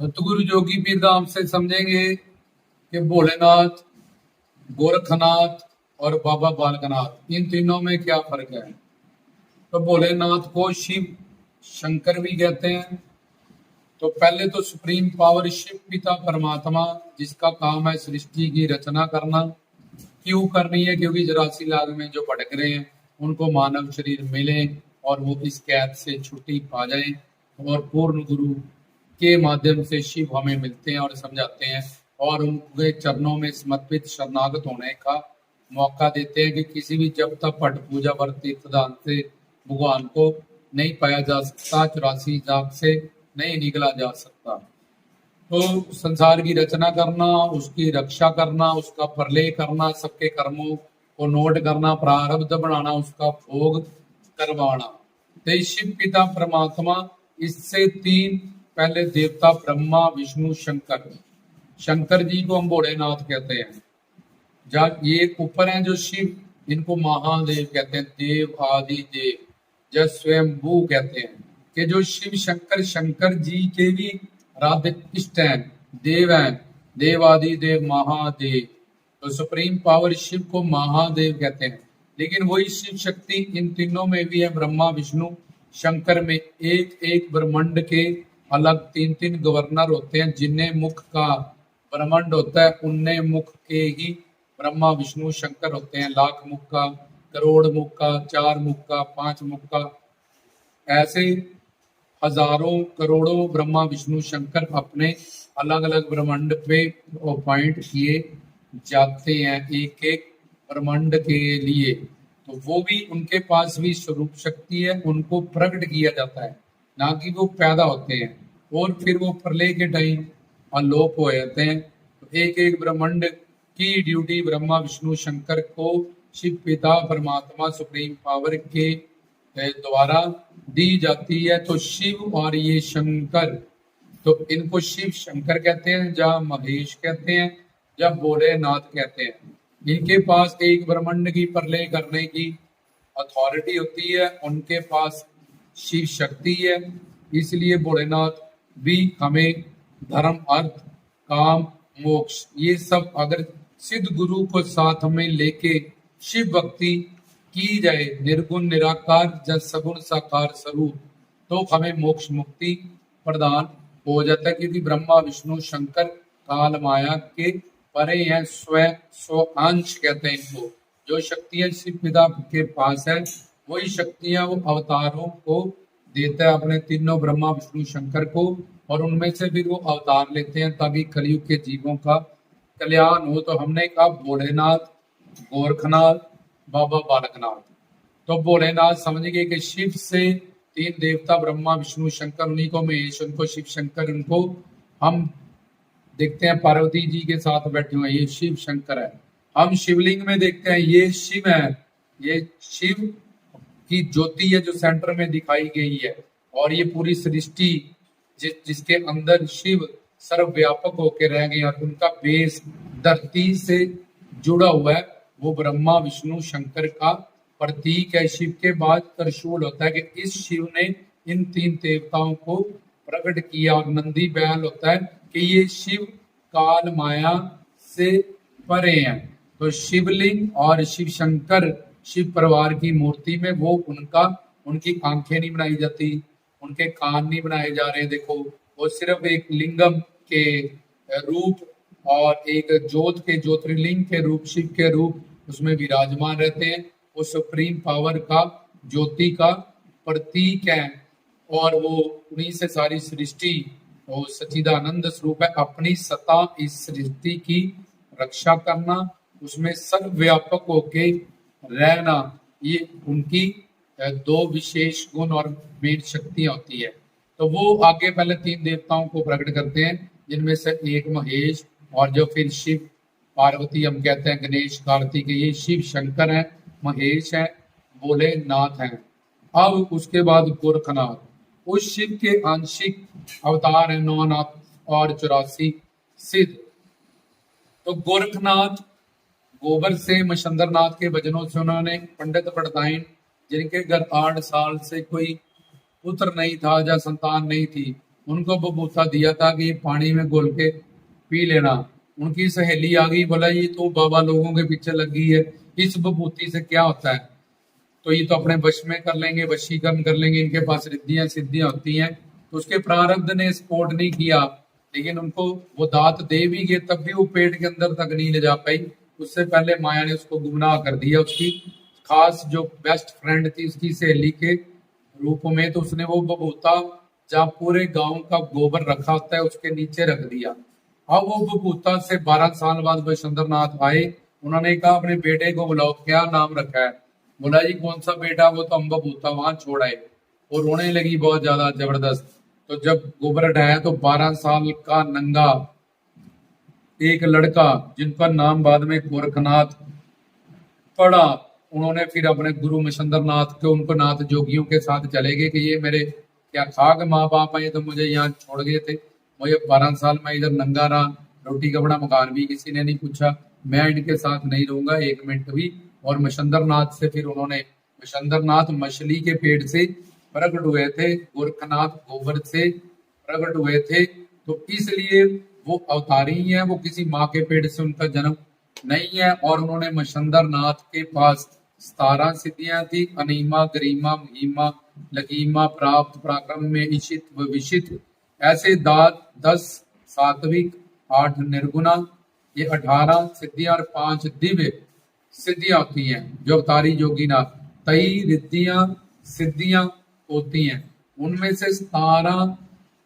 तो गुरु जोगी पीर धाम से समझेंगे कि भोलेनाथ, गोरखनाथ और बाबा बालकनाथ, इन तीनों में क्या फर्क है। तो भोलेनाथ को शिव शंकर भी कहते हैं। तो पहले तो सुप्रीम पावर शिव पिता परमात्मा, जिसका काम है सृष्टि की रचना करना। क्यों करनी है? क्योंकि 84 लाख में जो भटक रहे हैं उनको मानव शरीर मिले और वो इस कैद से छुट्टी पा जाए, और पूर्ण गुरु के माध्यम से शिव हमें मिलते हैं और समझाते हैं और उनके चरणों में समर्पित शरणागत होने का मौका देते हैं कि किसी भी जब तक पट पूजा व्रत तीर्थदान से भगवान को नहीं पाया जा सकता, 84 लाख से नहीं निकला जा सकता। तो संसार की रचना करना, उसकी रक्षा करना, उसका प्रलय करना, सबके कर्मों को नोट करना, प्रारब्ध बनाना, उसका भोग करवाना। तो शिव पिता परमात्मा, इससे तीन पहले देवता ब्रह्मा विष्णु शंकर। शंकर जी को हम भोलेनाथ कहते हैं। जब ये ऊपर हैं जो शिव, इनको महादेव कहते हैं, देव आदि देव, जब स्वयंभू कहते हैं कि जो शिव शंकर, शंकर जी के भी राधे इष्ट हैं, देव हैं, देव आदि देव महादेव। तो सुप्रीम पावर शिव को महादेव कहते हैं। लेकिन वही शिव शक्ति इन तीनों में भी है, ब्रह्मा विष्णु शंकर में। एक एक ब्रह्मांड के अलग तीन तीन गवर्नर होते हैं। जिन्हें मुख का ब्रह्मांड होता है उनने मुख के ही ब्रह्मा विष्णु शंकर होते हैं। लाख मुख का, करोड़ मुख का, 4 मुख का, 5 मुख का, ऐसे हजारों करोड़ों ब्रह्मा विष्णु शंकर अपने अलग अलग ब्रह्मांड पे अपॉइंट किए जाते हैं, एक एक ब्रह्मांड के लिए। तो वो भी, उनके पास भी स्वरूप शक्ति है, उनको प्रकट किया जाता है, ना कि वो पैदा होते हैं और फिर वो प्रलय के टाइम अलोप हो जाते हैं। तो एक एक ब्रह्मांड की ड्यूटी ब्रह्मा विष्णु शंकर को शिव पिता परमात्मा सुप्रीम पावर के द्वारा दी जाती है। तो शिव और ये शंकर, तो इनको शिव शंकर कहते हैं, या महेश कहते हैं, या भोलेनाथ कहते हैं। इनके पास एक ब्रह्मांड की प्रलय करने की अथॉरिटी होती है, उनके पास शिव शक्ति है। इसलिए भोलेनाथ भी हमें धर्म, अर्थ, काम, मोक्ष, ये सब अगर सिद्ध गुरु को साथ में लेके शिव भक्ति की जाए, निर्गुण निराकार जब सगुण साकार स्वरूप, तो हमें मोक्ष मुक्ति प्रदान हो जाता है। क्योंकि ब्रह्मा विष्णु शंकर काल माया के परे हैं, स्व अंश कहते हैं इनको। जो शक्तियां शिव पिता के पास है वही शक्तियां वो अवतारों को देता है, अपने तीनों ब्रह्मा विष्णु शंकर को, और उनमें से फिर वो अवतार लेते हैं ताकि कलयुग के जीवों का कल्याण हो। तो हमने कहा भोलेनाथ, गोरखनाथ, बाबा बालकनाथ। तो भोलेनाथ समझ गए कि शिव से तीन देवता ब्रह्मा विष्णु शंकर, उन्हीं को महेश, उनको शिव शंकर, उनको हम देखते हैं पार्वती जी के साथ बैठे हुए, ये शिव शंकर है। हम शिवलिंग में देखते हैं ये शिव है, ये शिव की ज्योति है जो सेंटर में दिखाई गई है। और ये पूरी सृष्टि जिसके अंदर शिव सर्वव्यापक होकर रह गए और उनका बेस धरती से जुड़ा हुआ है, वो ब्रह्मा विष्णु शंकर का प्रतीक है। शिव के बाद त्रिशूल होता है कि इस शिव ने इन तीन देवताओं को प्रकट किया, और नंदी बैल होता है कि ये शिव काल माया से परे हैं। तो शिवलिंग और शिव शंकर, शिव परिवार की मूर्ति में वो उनकी आंखें नहीं बनाई जाती, उनके कान नहीं बनाए जा रहे। देखो, वो सिर्फ एक लिंगम के रूप और एक ज्योत के, ज्योतिर्लिंग के रूप, शिव के रूप उसमें विराजमान रहते हैं। वो सुप्रीम पावर का, ज्योति का प्रतीक है, और वो उन्हीं से सारी सृष्टि, वो सच्चिदानंद स्वरूप है। अपनी सत्ता इस सृष्टि की रक्षा करना, उसमें सर्वव्यापक होके रहना, ये उनकी दो विशेष गुण और मेन शक्तियां होती है। तो वो आगे पहले तीन देवताओं को प्रकट करते हैं, जिनमें से एक महेश, और जो फिर शिव पार्वती हम कहते हैं, गणेश कार्तिकेय, शिव शंकर है, महेश है, भोलेनाथ है। अब उसके बाद गोरखनाथ, उस शिव के आंशिक अवतार है, 9 नाथ और 84 सिद्ध। तो गोरखनाथ, गोबर से मच्छंद्रनाथ के भजनों से उन्होंने पंडित पड़ताइन, जिनके घर 8 साल से कोई पुत्र नहीं था या संतान नहीं थी, उनको बबूता दिया था कि पानी में घोल के पी लेना। उनकी सहेली आ गई, बोला ये तो बाबा लोगों के पीछे लगी है, इस बबूती से क्या होता है, तो ये तो अपने वश में कर लेंगे, वशीकरण कर लेंगे, इनके पास रिद्धियां सिद्धियां होती हैं। तो उसके प्रारब्ध ने सपोर्ट नहीं किया, लेकिन उनको वो दात दे भी गए तब भी वो पेट के अंदर तक नहीं ले जा पाई। उससे पहले माया ने उसको गुमराह कर दिया, उसकी खास जो बेस्ट फ्रेंड थी उसकी सहेली के रूप में। तो उसने वो बबूता जहाँ पूरे गांव का गोबर रखा होता है उसके नीचे रख दिया। अब वो बबूता से 12 साल बाद वैश्वेंद्र नाथ आए, उन्होंने कहा अपने बेटे को बुलाओ, क्या नाम रखा है। बोला जी कौन सा बेटा, वो तो हम बबूता वहां छोड़ आए। और रोने लगी बहुत ज्यादा जबरदस्त। तो जब गोबर हटाया तो 12 साल का नंगा एक लड़का, जिनका नाम बाद में गोरखनाथ पड़ा, उन्होंने फिर अपने गुरु मच्छिंद्र नाथ के, उनको नाथ जोगियों के साथ चले गए कि ये मेरे क्या खाक माँ बाप है, तो मुझे यहाँ छोड़ गए थे, मुझे 12 साल में इधर नंगा रहा, रोटी कपड़ा मकान भी किसी ने नहीं पूछा, मैं इनके साथ नहीं रहूंगा एक मिनट भी। और मच्छिंद्र नाथ से फिर उन्होंने, मच्छिंद्र नाथ मछली के पेट से प्रकट हुए थे, गोरखनाथ गोबर से प्रकट हुए थे, तो इसलिए वो अवतारी है, वो किसी माँ के पेट से उनका जन्म नहीं है। और उन्होंने मच्छिंद्र नाथ के पास 17 सिद्धियां थी, अनिमा गरिमा महिमा लकीमा प्राप्त पराक्रम में इशित व विशित, ऐसे दात 10 सात्विक 8 निर्गुणा, ये 18 सिद्धियां और 5 दिव्य सिद्धियां होती हैं जो अवतारी योगीनाथ, कई रिद्धियां सिद्धियां होती हैं। उनमें से 17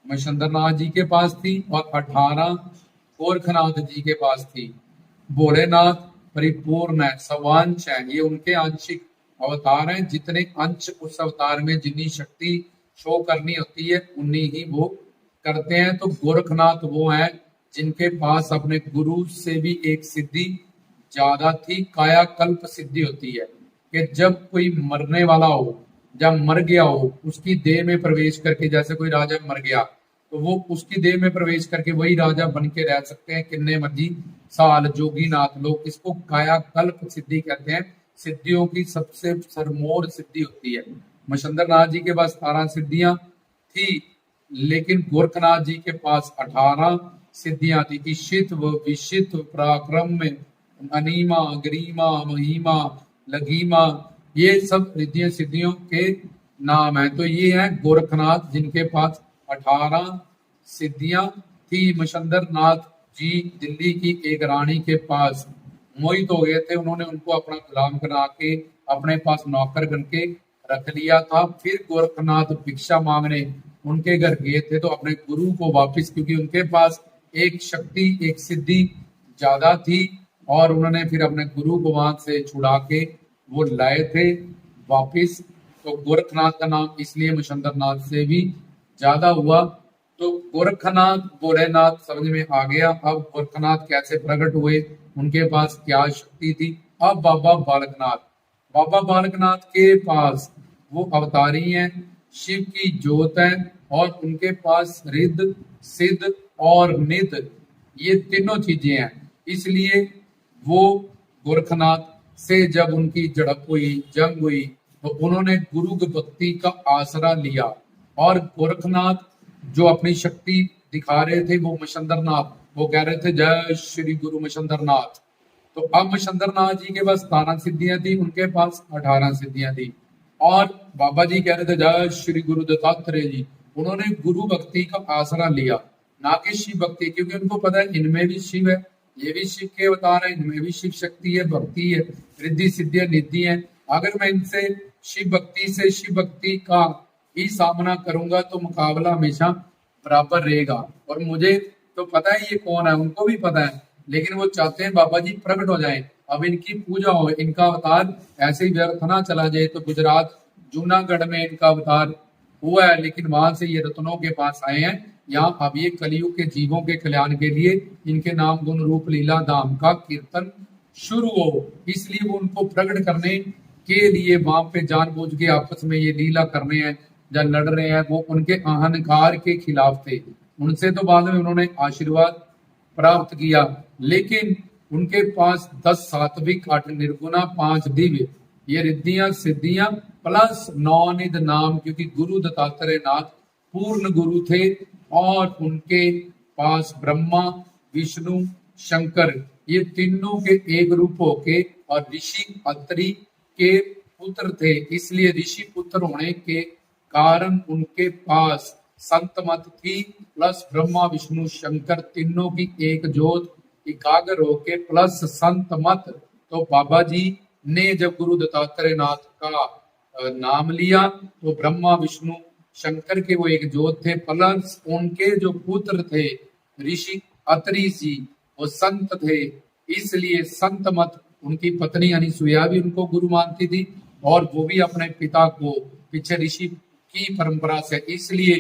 मच्छिंद्र नाथ जी के पास थी और 18 गोरखनाथ जी के पास थी। भोलेनाथ परिपूर्ण है, सवांश है, ये उनके आंशिक अवतार हैं। जितने अंश उस अवतार में जितनी शक्ति शो करनी होती है उन्नी ही वो करते हैं। तो गोरखनाथ वो हैं जिनके पास अपने गुरु से भी एक सिद्धि ज्यादा थी, कायाकल्प सिद्धि होती है कि जब कोई मरने वाला हो, जब मर गया हो, उसकी देह में प्रवेश करके, जैसे कोई राजा मर गया तो वो उसकी देह में प्रवेश करके वही राजा बन के रह सकते हैं कितने मर्जी साल। जोगीनाथ लोग इसको कायाकल्प सिद्धि कहते हैं, सिद्धियों की सबसे सरमोर सिद्धि होती है। मच्छिंद्र नाथ जी के पास 17 सिद्धियां थी, लेकिन गोरखनाथ जी के पास 18 सिद्धियां थी। इशित व विशित पराक्रम में अनिमा गरिमा महिमा लगीमा, ये सब रिद्धियां सिद्धियों के नाम है। तो ये है गोरखनाथ जिनके पास 18 सिद्धियां थी। मच्छिंद्र नाथ जी दिल्ली की एक रानी के पास मोहित हो गए थे, उन्होंने उनको अपना गुलाम बना के अपने पास नौकर बन के रख लिया था। फिर गोरखनाथ भिक्षा मांगने उनके घर गए थे तो अपने गुरु को वापस, क्योंकि उनके पास एक शक्ति एक सिद्धि ज्यादा थी, और उन्होंने फिर अपने गुरु को वहां से छुड़ा के वो लाए थे वापिस। तो गोरखनाथ का नाम इसलिए मच्छिंद्र नाथ से भी ज्यादा हुआ। तो गोरखनाथ भोलेनाथ समझ में आ गया। अब गोरखनाथ कैसे प्रकट हुए, उनके पास क्या शक्ति थी। अब बाबा बालकनाथ, बाबा बालकनाथ के पास वो अवतारी हैं, शिव की जोत है, और उनके पास रिद्ध सिद्ध और निध, ये तीनों चीजें हैं। इसलिए वो गोरखनाथ से जब उनकी झड़प हुई, जंग हुई, तो उन्होंने गुरु की भक्ति का आसरा लिया। और गोरखनाथ जो अपनी शक्ति दिखा रहे थे वो मच्छिंद्र नाथ, वो कह रहे थे जय श्री गुरु मच्छिंद्र नाथ। तो अब मच्छिंद्र नाथ जी के पास 17 सिद्धियां थी, उनके पास 18 सिद्धियां थी। और बाबा जी कह रहे थे जय श्री गुरु दत्तात्रेय जी, उन्होंने गुरु भक्ति का आसरा लिया, ना कि शिव भक्ति, क्योंकि उनको पता है इनमें भी शिव है, ये भी शिव के अवतार है, इनमें भी शिव शक्ति है, भक्ति है, रिद्धि सिद्धियां निधि है। अगर मैं इनसे शिव भक्ति से शिव भक्ति का ही सामना करूंगा तो मुकाबला हमेशा बराबर रहेगा। और मुझे तो पता है ये कौन है, उनको भी पता है, लेकिन वो चाहते हैं बाबा जी प्रकट हो जाएं, अब इनकी पूजा हो, इनका अवतार ऐसे ही व्यर्थ ना चला जाए। तो गुजरात जूनागढ़ में इनका अवतार हुआ है, लेकिन वहां से ये रत्नों के पास आए हैं। यहाँ अब ये कलयुग के जीवों के कल्याण के लिए इनके नाम गुण रूप लीला धाम का कीर्तन शुरू हो, इसलिए वो उनको प्रकट करने के लिए वहां पे जानबूझ के आपस में ये लीला करने हैं, जब लड़ रहे हैं। वो उनके अहंकार के खिलाफ थे, उनसे तो बाद में उन्होंने आशीर्वाद प्राप्त किया, लेकिन उनके पास 10 सात्विक 8 निर्गुणा 5 दिव्य, ये रिद्धियां सिद्धियां प्लस 9 निध नाम, क्योंकि गुरु दत्तात्रेय नाथ पूर्ण गुरु थे और उनके पास ब्रह्मा, विष्णु, शंकर ये तीनों के एक रूप होके और ऋषि अत्रि के पुत्र थे। इसलिए ऋषि पुत्र होने के कारण उनके पास संत मत थी प्लस ब्रह्मा, विष्णु, शंकर तीनों की एक जोत एकाग्र होके प्लस संत मत। तो बाबा जी ने जब गुरु दत्तात्रेय नाथ का नाम लिया तो ब्रह्मा, विष्णु, शंकर के वो एक जोत थे प्लस उनके जो पुत्र थे ऋषि अत्रि जी वो संत थे। इसलिए संत मत उनकी पत्नी अनिसुईया भी उनको गुरु मानती थी और वो भी अपने पिता को पीछे ऋषि की परंपरा से। इसलिए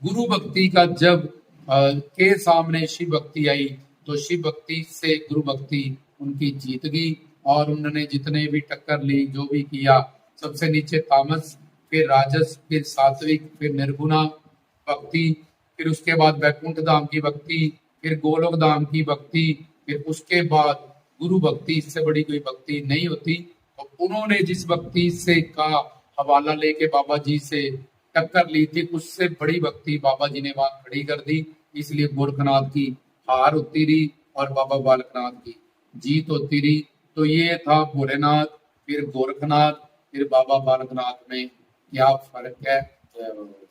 गुरु भक्ति का जब के सामने शिव भक्ति आई तो शिव भक्ति से गुरु भक्ति उनकी जीत गई और उन्होंने जितने भी टक्कर ली जो भी किया, सबसे नीचे तामस, फिर राजस, फिर सात्विक, फिर निर्गुणा भक्ति, फिर उसके बाद वैकुंठ धाम की भक्ति, फिर गोलोक धाम की भक्ति, फिर उसके बाद गुरु भक्ति। इससे बड़ी कोई भक्ति नहीं होती। तो उन्होंने जिस भक्ति से का हवाला लेके बाबा जी से टक्कर ली थी उससे बड़ी भक्ति बाबा जी ने वहां खड़ी कर दी। इसलिए गोरखनाथ की हार होती रही और बाबा बालकनाथ की जीत होती रही। तो ये था भोलेनाथ, फिर गोरखनाथ, फिर बाबा बालकनाथ में क्या फर्क है। जय बाबा।